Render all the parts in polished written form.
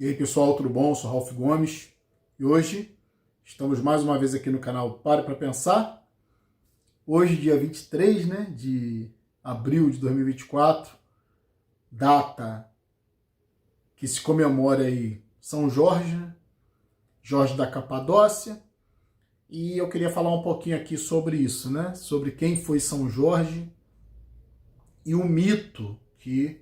E aí pessoal, tudo bom? Eu sou Ralph Gomes e hoje estamos mais uma vez aqui no canal Pare para Pensar. Hoje, dia 23, de abril de 2024, data que se comemora aí São Jorge, Jorge da Capadócia. E eu queria falar um pouquinho aqui sobre isso, sobre quem foi São Jorge e o mito que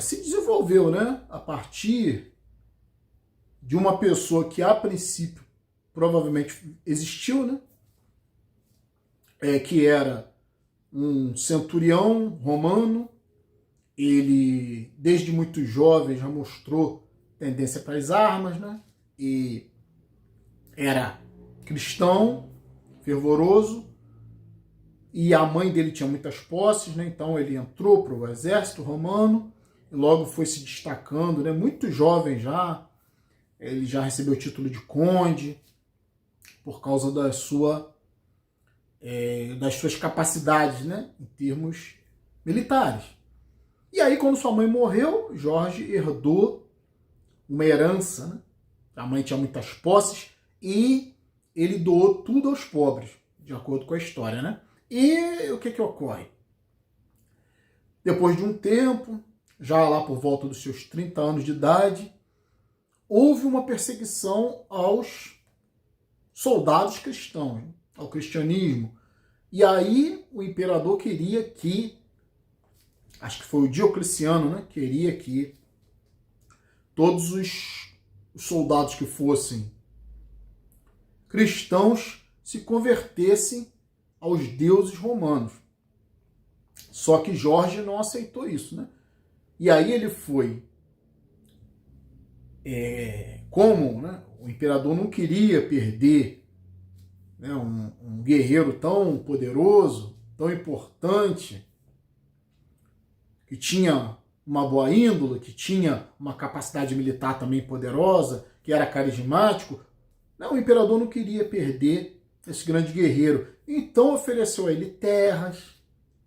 se desenvolveu, a partir de uma pessoa que a princípio provavelmente existiu, que era um centurião romano. Ele desde muito jovem já mostrou tendência para as armas, e era cristão, fervoroso, e a mãe dele tinha muitas posses, então ele entrou para o exército romano e logo foi se destacando, muito jovem já. Ele já recebeu o título de conde por causa das suas capacidades, em termos militares. E aí, quando sua mãe morreu, Jorge herdou uma herança, A mãe tinha muitas posses e ele doou tudo aos pobres, de acordo com a história, E o que ocorre? Depois de um tempo, já lá por volta dos seus 30 anos de idade, houve uma perseguição aos soldados cristãos, ao cristianismo. E aí o imperador queria que, acho que foi o Diocleciano, queria que todos os soldados que fossem cristãos se convertessem aos deuses romanos. Só que Jorge não aceitou isso, E aí ele foi, como o imperador não queria perder um guerreiro tão poderoso, tão importante, que tinha uma boa índole, que tinha uma capacidade militar também poderosa, que era carismático, o imperador não queria perder esse grande guerreiro. Então ofereceu a ele terras,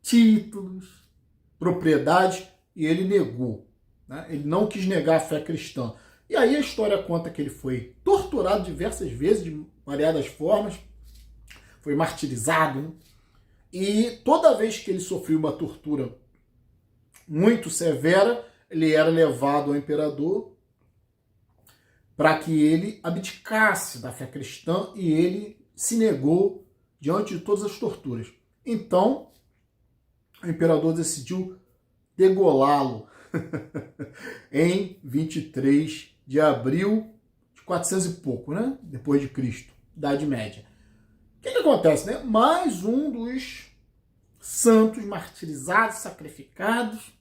títulos, propriedades, e ele negou. Ele não quis negar a fé cristã. E aí a história conta que ele foi torturado diversas vezes, de variadas formas, foi martirizado, e toda vez que ele sofreu uma tortura muito severa, ele era levado ao imperador para que ele abdicasse da fé cristã, e ele se negou diante de todas as torturas. Então, o imperador decidiu degolá-lo em 23 de abril de 400 e pouco, depois de Cristo, Idade Média. O que acontece? Mais um dos santos martirizados, sacrificados,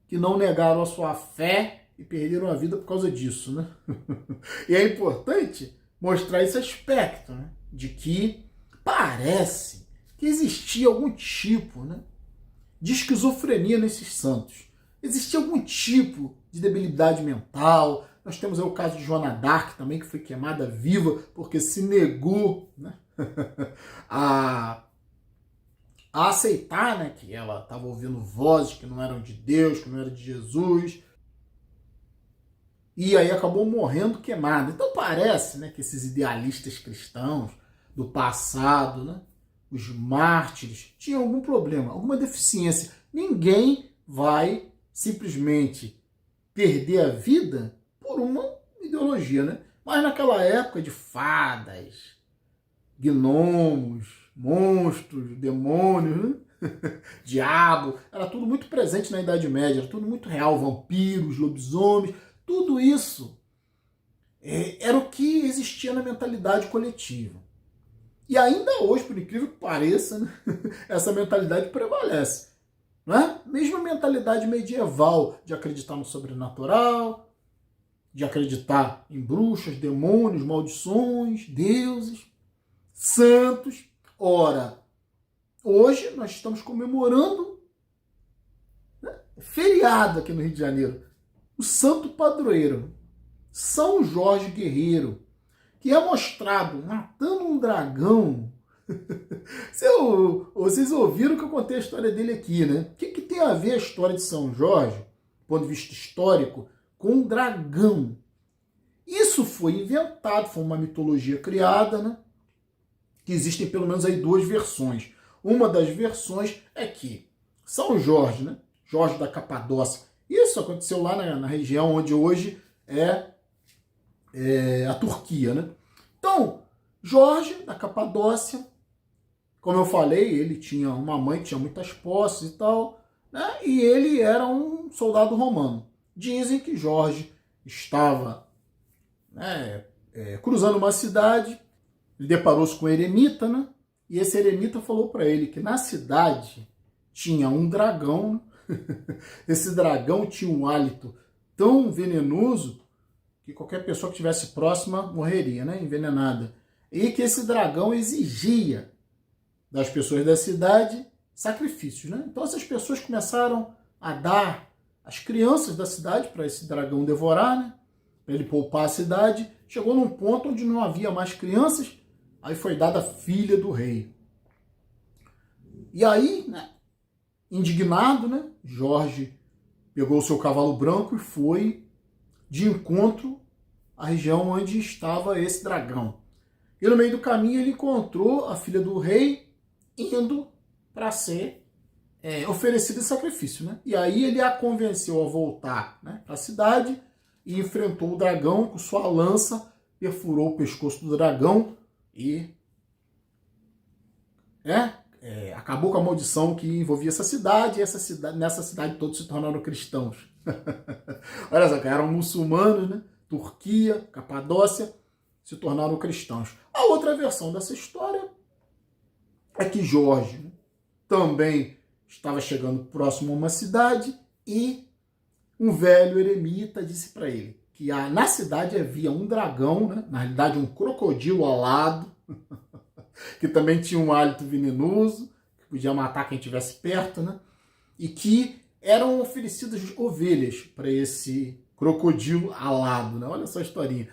que não negaram a sua fé e perderam a vida por causa disso, E é importante mostrar esse aspecto, de que parece que existia algum tipo, de esquizofrenia nesses santos. Existia algum tipo de debilidade mental. Nós temos aí o caso de Joana d'Arc também, que foi queimada viva porque se negou, a aceitar, que ela estava ouvindo vozes que não eram de Deus, que não eram de Jesus, e aí acabou morrendo queimada. Então parece, que esses idealistas cristãos do passado, os mártires, tinham algum problema, alguma deficiência. Ninguém vai simplesmente perder a vida por uma ideologia, Mas naquela época de fadas, gnomos, monstros, demônios, diabo, era tudo muito presente na Idade Média, era tudo muito real, vampiros, lobisomens, tudo isso era o que existia na mentalidade coletiva. E ainda hoje, por incrível que pareça, essa mentalidade prevalece. Mesmo a mentalidade medieval de acreditar no sobrenatural, de acreditar em bruxas, demônios, maldições, deuses, santos. Ora, hoje nós estamos comemorando feriado aqui no Rio de Janeiro, o santo padroeiro, São Jorge Guerreiro, que é mostrado matando um dragão. Vocês ouviram que eu contei a história dele aqui, O que tem a ver a história de São Jorge, do ponto de vista histórico, com dragão. Isso foi inventado, foi uma mitologia criada, né? Que existem pelo menos aí duas versões. Uma das versões é que São Jorge, né? Jorge da Capadócia, isso aconteceu lá na região onde hoje é a Turquia, né? Então, Jorge da Capadócia, como eu falei, ele tinha uma mãe que tinha muitas posses e tal, né? E ele era um soldado romano. Dizem que Jorge estava, né, cruzando uma cidade, ele deparou-se com um eremita, né? E esse eremita falou para ele que na cidade tinha um dragão. Esse dragão tinha um hálito tão venenoso que qualquer pessoa que estivesse próxima morreria, né? Envenenada. E que esse dragão exigia das pessoas da cidade sacrifícios, né? Então essas pessoas começaram a dar as crianças da cidade para esse dragão devorar, né? Para ele poupar a cidade. Chegou num ponto onde não havia mais crianças, aí foi dada a filha do rei. E aí, né, indignado, né, Jorge pegou o seu cavalo branco e foi de encontro à região onde estava esse dragão. E no meio do caminho ele encontrou a filha do rei indo para ser oferecida em sacrifício, né? E aí ele a convenceu a voltar, né, para a cidade e enfrentou o dragão com sua lança, perfurou o pescoço do dragão e acabou com a maldição que envolvia essa cidade, e nessa cidade todos se tornaram cristãos. Olha só, eram muçulmanos, né? Turquia, Capadócia, se tornaram cristãos. A outra versão dessa história é que Jorge, né, também estava chegando próximo a uma cidade e um velho eremita disse para ele que na cidade havia um dragão, né, na realidade um crocodilo alado, que também tinha um hálito venenoso, que podia matar quem estivesse perto, né? E que eram oferecidas ovelhas para esse crocodilo alado, né? Olha só a historinha.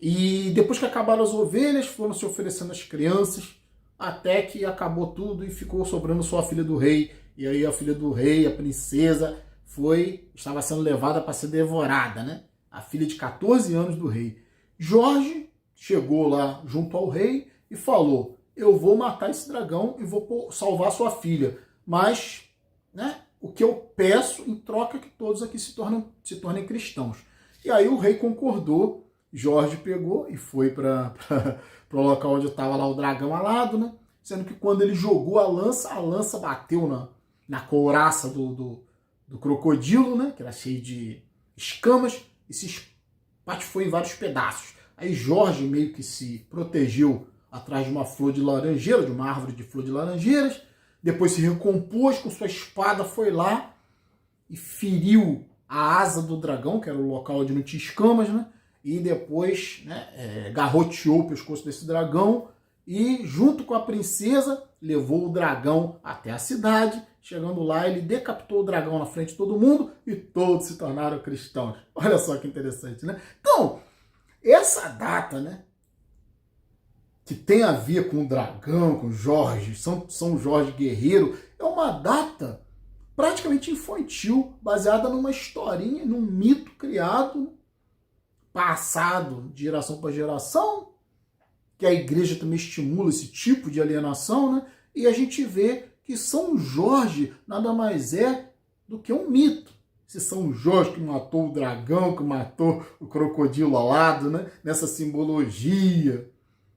E depois que acabaram as ovelhas, foram se oferecendo as crianças, até que acabou tudo e ficou sobrando só a filha do rei. E aí a filha do rei, a princesa, estava sendo levada para ser devorada, né? A filha de 14 anos do rei. Jorge chegou lá junto ao rei e falou: eu vou matar esse dragão e vou salvar sua filha. Mas, né, o que eu peço em troca é que todos aqui se tornem cristãos. E aí o rei concordou, Jorge pegou e foi para o local onde estava lá o dragão alado, né? Sendo que quando ele jogou a lança bateu na couraça do crocodilo, né? Que era cheio de escamas, e se espatifou em vários pedaços. Aí Jorge meio que se protegeu atrás de uma flor de laranjeira, de uma árvore de flor de laranjeiras, depois se recompôs com sua espada, foi lá e feriu a asa do dragão, que era o local onde não tinha escamas, né? E depois, né, garroteou o pescoço desse dragão e, junto com a princesa, levou o dragão até a cidade. Chegando lá, ele decapitou o dragão na frente de todo mundo e todos se tornaram cristãos. Olha só que interessante, né? Então, essa data, né, que tem a ver com o dragão, com Jorge, São Jorge Guerreiro, é uma data praticamente infantil, baseada numa historinha, num mito criado, passado de geração para geração, que a igreja também estimula esse tipo de alienação, né? E a gente vê que São Jorge nada mais é do que um mito. Esse São Jorge que matou o dragão, que matou o crocodilo alado, né? Nessa simbologia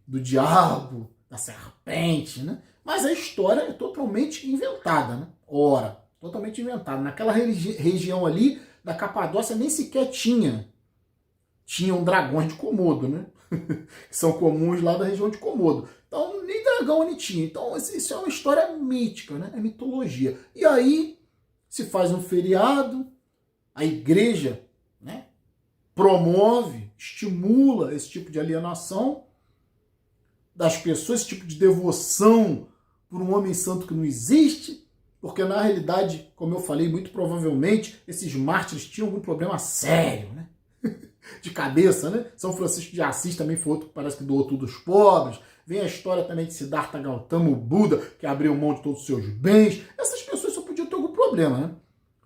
do diabo, da serpente, né? Mas a história é totalmente inventada, né? Ora, totalmente inventada. Naquela região ali da Capadócia nem sequer tinham dragões de Komodo, né? Que são comuns lá da região de Komodo. Então, nem dragão nem tinha. Então, isso é uma história mítica, né? É mitologia. E aí, se faz um feriado, a igreja, né, promove, estimula esse tipo de alienação das pessoas, esse tipo de devoção por um homem santo que não existe, porque na realidade, como eu falei, muito provavelmente esses mártires tinham algum problema sério, né? De cabeça, né? São Francisco de Assis também foi outro que parece que doou tudo aos pobres. Vem a história também de Siddhartha Gautama, o Buda, que abriu mão de todos os seus bens. Essas pessoas só podiam ter algum problema, né?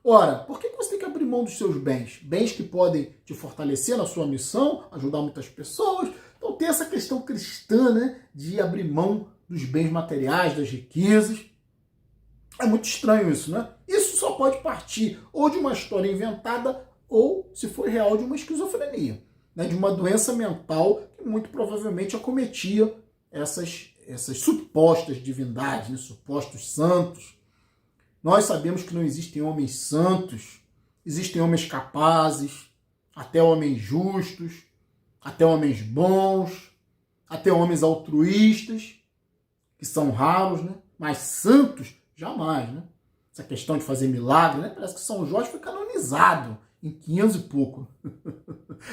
Ora, por que você tem que abrir abrir mão dos seus bens. Bens que podem te fortalecer na sua missão, ajudar muitas pessoas. Então tem essa questão cristã, né, de abrir mão dos bens materiais, das riquezas. É muito estranho isso, né? Isso só pode partir ou de uma história inventada ou, se for real, de uma esquizofrenia, né? De uma doença mental que muito provavelmente acometia essas supostas divindades, né? Supostos santos. Nós sabemos que não existem homens santos, existem homens capazes, até homens justos, até homens bons, até homens altruístas, que são raros, né? Mas santos, jamais, né? Essa questão de fazer milagre, né? Parece que São Jorge foi canonizado em 500 e pouco.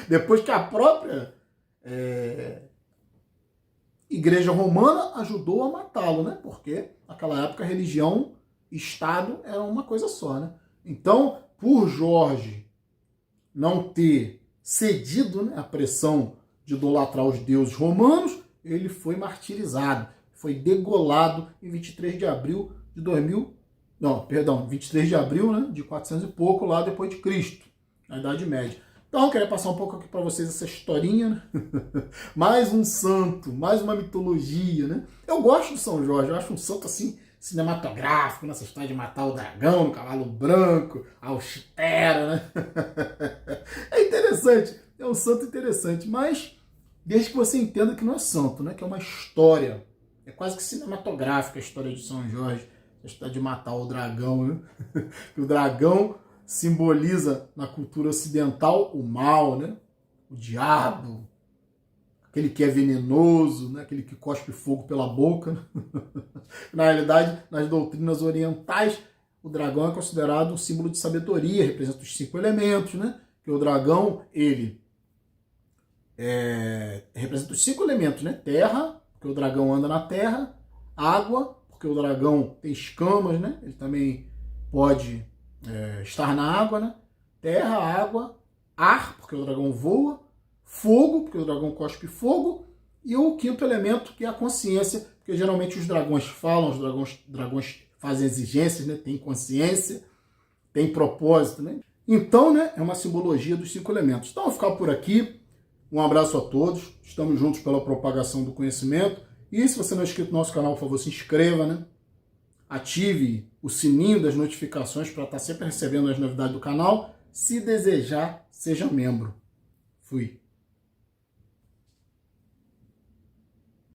Depois que a própria Igreja Romana ajudou a matá-lo, né? Porque naquela época a religião e Estado era uma coisa só, né? Então, por Jorge não ter cedido, né, à pressão de idolatrar os deuses romanos, ele foi martirizado, foi degolado em 23 de abril de 23 de abril, né, de 400 e pouco, lá depois de Cristo, na Idade Média. Então, eu queria passar um pouco aqui para vocês essa historinha, né? Mais um santo, mais uma mitologia, né? Eu gosto de São Jorge, eu acho um santo assim, cinematográfico, nessa história de matar o dragão, o cavalo branco, austero, né? É interessante, é um santo interessante, mas desde que você entenda que não é santo, né? Que é uma história, é quase que cinematográfica a história de São Jorge, a história de matar o dragão, né? Que o dragão simboliza na cultura ocidental o mal, né? O diabo, aquele que é venenoso, né? Aquele que cospe fogo pela boca. Né? Na realidade, nas doutrinas orientais, o dragão é considerado um símbolo de sabedoria, representa os 5 elementos, né? Que o dragão, ele representa os 5 elementos, né? Terra, porque o dragão anda na terra, água, porque o dragão tem escamas, né? Ele também pode estar na água, né? Terra, água, ar, porque o dragão voa, fogo, porque o dragão cospe fogo, e o 5º elemento, que é a consciência, porque geralmente os dragões falam, os dragões fazem exigências, né? Tem consciência, tem propósito, né? Então, né, é uma simbologia dos 5 elementos. Então, eu vou ficar por aqui. Um abraço a todos. Estamos juntos pela propagação do conhecimento. E se você não é inscrito no nosso canal, por favor, se inscreva, né? Ative o sininho das notificações para estar sempre recebendo as novidades do canal. Se desejar, seja membro. Fui.